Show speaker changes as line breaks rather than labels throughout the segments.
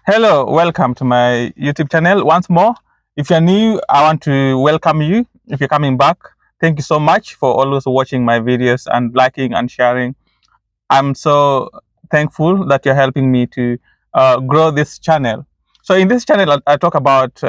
Hello, welcome to my YouTube channel once more. If you're new, I want to welcome you. If you're coming back, thank you so much for always watching my videos and liking and sharing. I'm so thankful that you're helping me to grow this channel. So in this channel, I talk about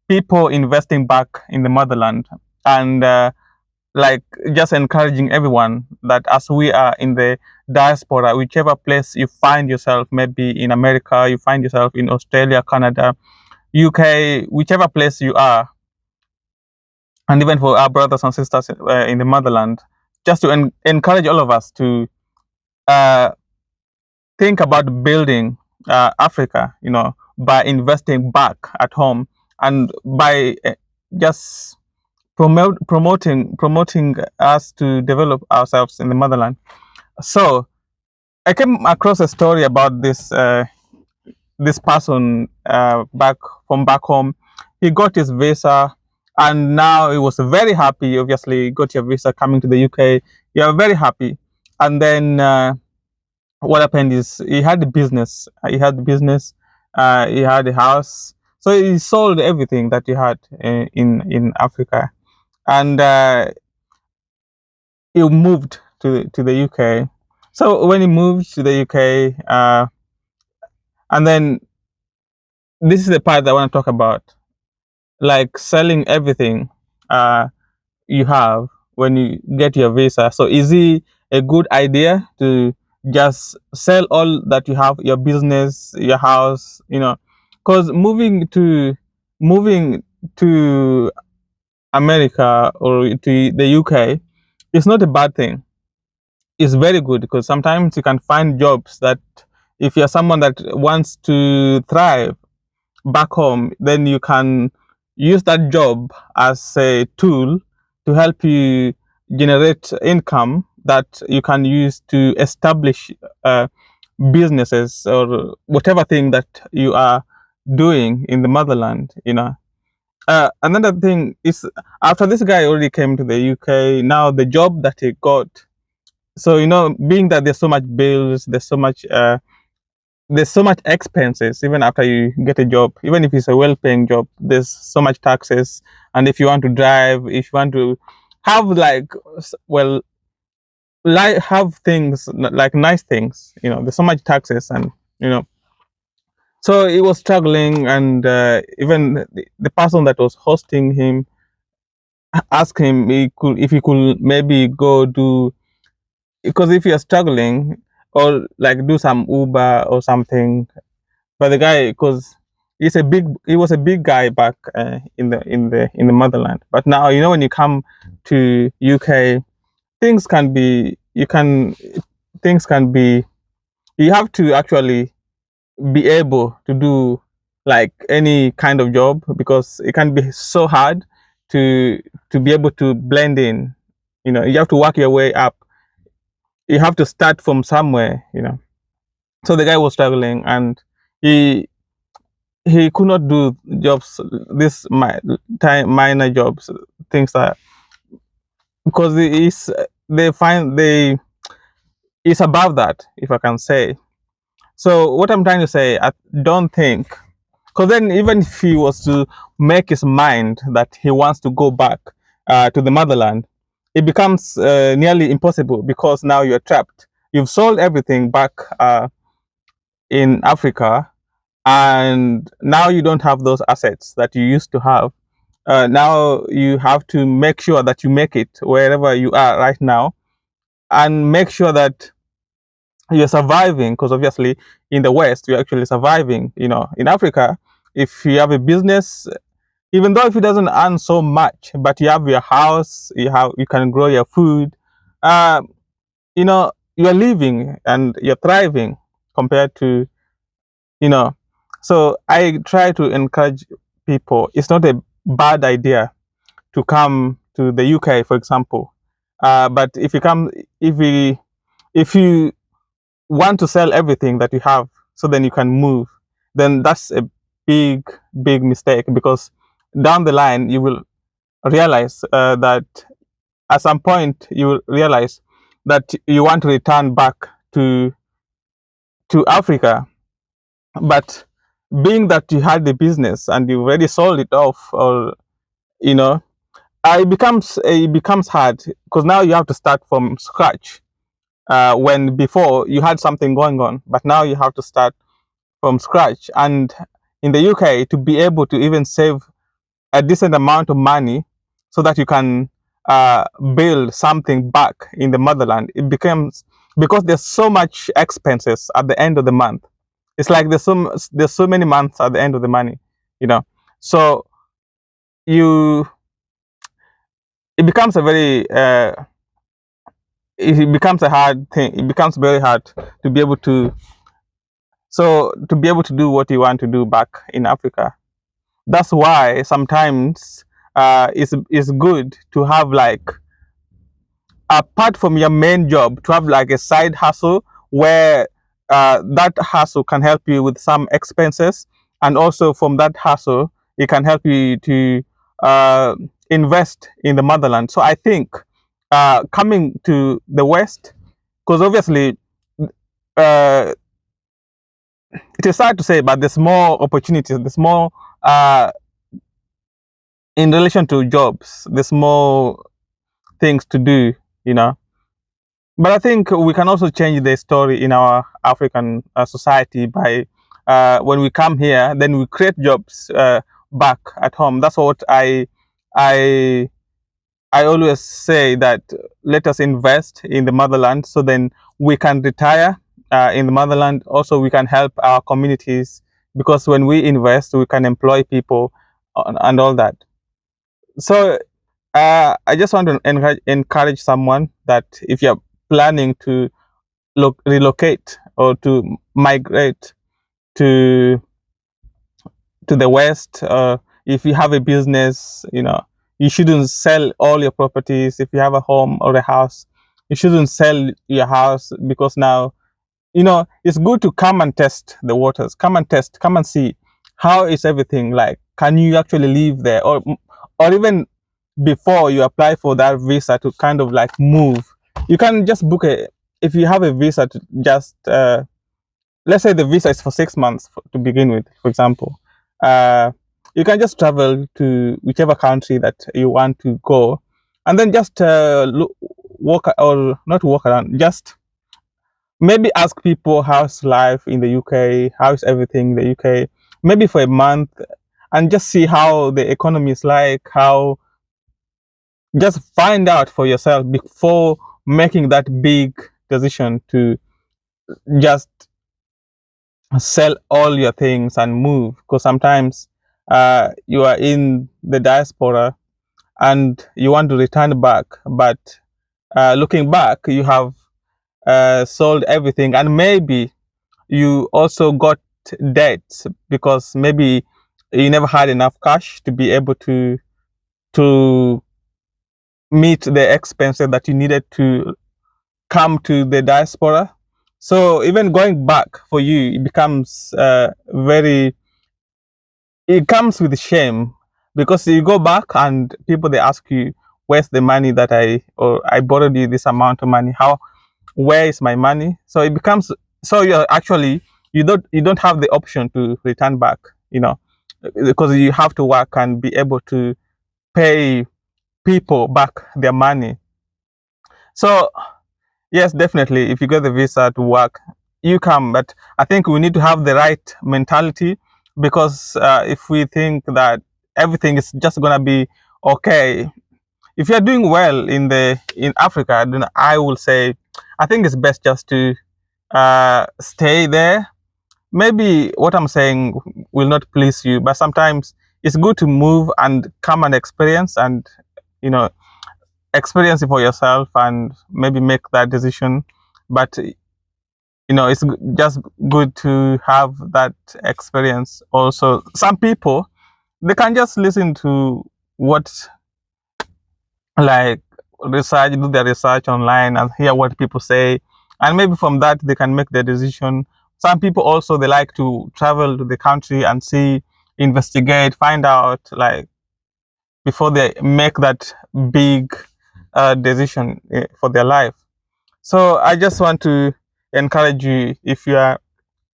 people investing back in the motherland and like just encouraging everyone that as we are in the diaspora, whichever place you find yourself, maybe in America, you find yourself in Australia, Canada, UK, whichever place you are, and even for our brothers and sisters in the motherland, just to encourage all of us to uh, think about building Africa, by investing back at home and by just promoting us to develop ourselves in the motherland. So I came across a story about this person back home. He got his visa, and now he was very happy. Obviously, got your visa coming to the UK. You are very happy, and then what happened is he had the business. He had the business. He had a house. So he sold everything that he had in Africa, and he moved to the UK. So when he moved to the UK, and then this is the part that I want to talk about, like selling everything uh, you have when you get your visa. So is it a good idea to just sell all that you have, your business, your house, because moving to America or to the UK is not a bad thing. It's very good because sometimes you can find jobs that if you're someone that wants to thrive back home, then you can use that job as a tool to help you generate income that you can use to establish uh, businesses or whatever thing that you are doing in the motherland. Another thing is, after this guy already came to the UK, now the job that he got. So being that there's so much bills, there's so much expenses even after you get a job, even if it's a well-paying job, there's so much taxes. And if you want to drive, if you want to have like well like have things like nice things, there's so much taxes. And you know so he was struggling, and even the person that was hosting him asked him if he could maybe go do, because if you're struggling, or like do some Uber or something. But the guy, because he was a big guy back in the motherland. But now, when you come to UK, things can be you can things can be you have to actually be able to do like any kind of job, because it can be so hard to be able to blend in. You have to work your way up. You have to start from somewhere. So the guy was struggling, and he he could not do jobs, this minor jobs, things that, because they find they is above that, if I can say. So what I'm trying to say, I don't think, because then even if he was to make his mind that he wants to go back to the motherland, it becomes nearly impossible, because now you're trapped. You've sold everything back in Africa, and now you don't have those assets that you used to have. Now you have to make sure that you make it wherever you are right now, and make sure that you're surviving, because obviously in the West you're actually surviving. In Africa, if you have a business, even though if it doesn't earn so much, but you have your house, you can grow your food, uh, you're living and you're thriving compared to you know so I try to encourage people. It's not a bad idea to come to the UK, for example. But if you want to sell everything that you have, so then you can move, then that's a big, big mistake, because down the line you will realize that at some point you will realize that you want to return back to Africa. But being that you had the business and you already sold it off, or you know, it becomes hard because now you have to start from scratch. When before you had something going on, but now you have to start from scratch. And in the UK, to be able to even save a decent amount of money so that you can build something back in the motherland, it becomes, because there's so much expenses at the end of the month. It's like there's so many months at the end of the money, you know. So you it becomes a very it becomes a hard thing. It becomes very hard to be able to do what you want to do back in Africa. That's why sometimes it's good to have, like, apart from your main job, to have like a side hustle where that hustle can help you with some expenses, and also from that hustle it can help you to uh, invest in the motherland. So I think coming to the West, because obviously uh, it is sad to say, but there's more opportunities, there's more uh, in relation to jobs, there's more things to do, you know. But I think we can also change the story in our African society by when we come here, then we create jobs back at home. That's what I I always say, that let us invest in the motherland, so then we can retire in the motherland. Also, we can help our communities, because when we invest, we can employ people and all that. So I just want to encourage someone that if you're planning to relocate or to migrate to the West, if you have a business, you shouldn't sell all your properties. If you have a home or a house, you shouldn't sell your house, because now, it's good to come and test the waters, come and test, come and see how is everything like. Can you actually live there, or even before you apply for that visa to kind of like move, you can just book if you have a visa to just let's say the visa is for 6 months to begin with, for example. uh, you can just travel to whichever country that you want to go, and then just walk, or not walk around, just maybe ask people how's life in the UK, how's everything in the UK, maybe for a month, and just see how the economy is like, how, just find out for yourself before making that big decision to just sell all your things and move. Because sometimes you are in the diaspora and you want to return back, but looking back, you have sold everything, and maybe you also got debts, because maybe you never had enough cash to be able to meet the expenses that you needed to come to the diaspora. So even going back for you, it becomes it comes with shame, because you go back and people, they ask you, where's the money that I borrowed you this amount of money? Where is my money? So it becomes, so you're actually, you don't have the option to return back, because you have to work and be able to pay people back their money. So yes, definitely, if you get the visa to work, you come. But I think we need to have the right mentality, because if we think that everything is just gonna be okay, if you're doing well in Africa, then I will say, I think it's best just to stay there. Maybe what I'm saying will not please you, but sometimes it's good to move and come and experience, and you know experience it for yourself, and maybe make that decision. But it's just good to have that experience. Also, some people, they can just listen to what, like, research, do their research online and hear what people say, and maybe from that they can make their decision. Some people also, they like to travel to the country and see, investigate, find out, like, before they make that big decision for their life. So I just want to encourage you, if you are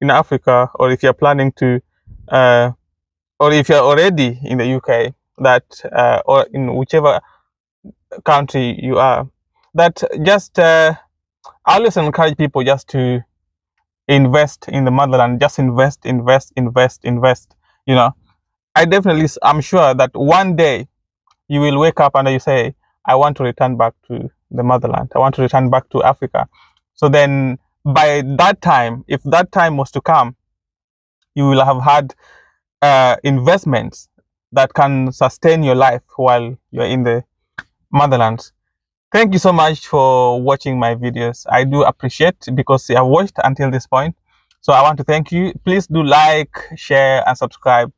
in Africa, or if you're planning to or if you're already in the UK, that or in whichever country you are, that just I always encourage people just to invest in the motherland. Just invest, invest, invest, invest. You know, I'm sure that one day you will wake up and you say, I want to return back to the motherland. I want to return back to Africa. So then by that time, if that time was to come, you will have had investments that can sustain your life while you're in the motherland. Thank you so much for watching my videos. I do appreciate because you have watched until this point. So I want to thank you. Please do like, share, and subscribe.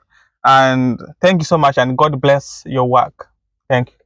And thank you so much, and God bless your work. Thank you.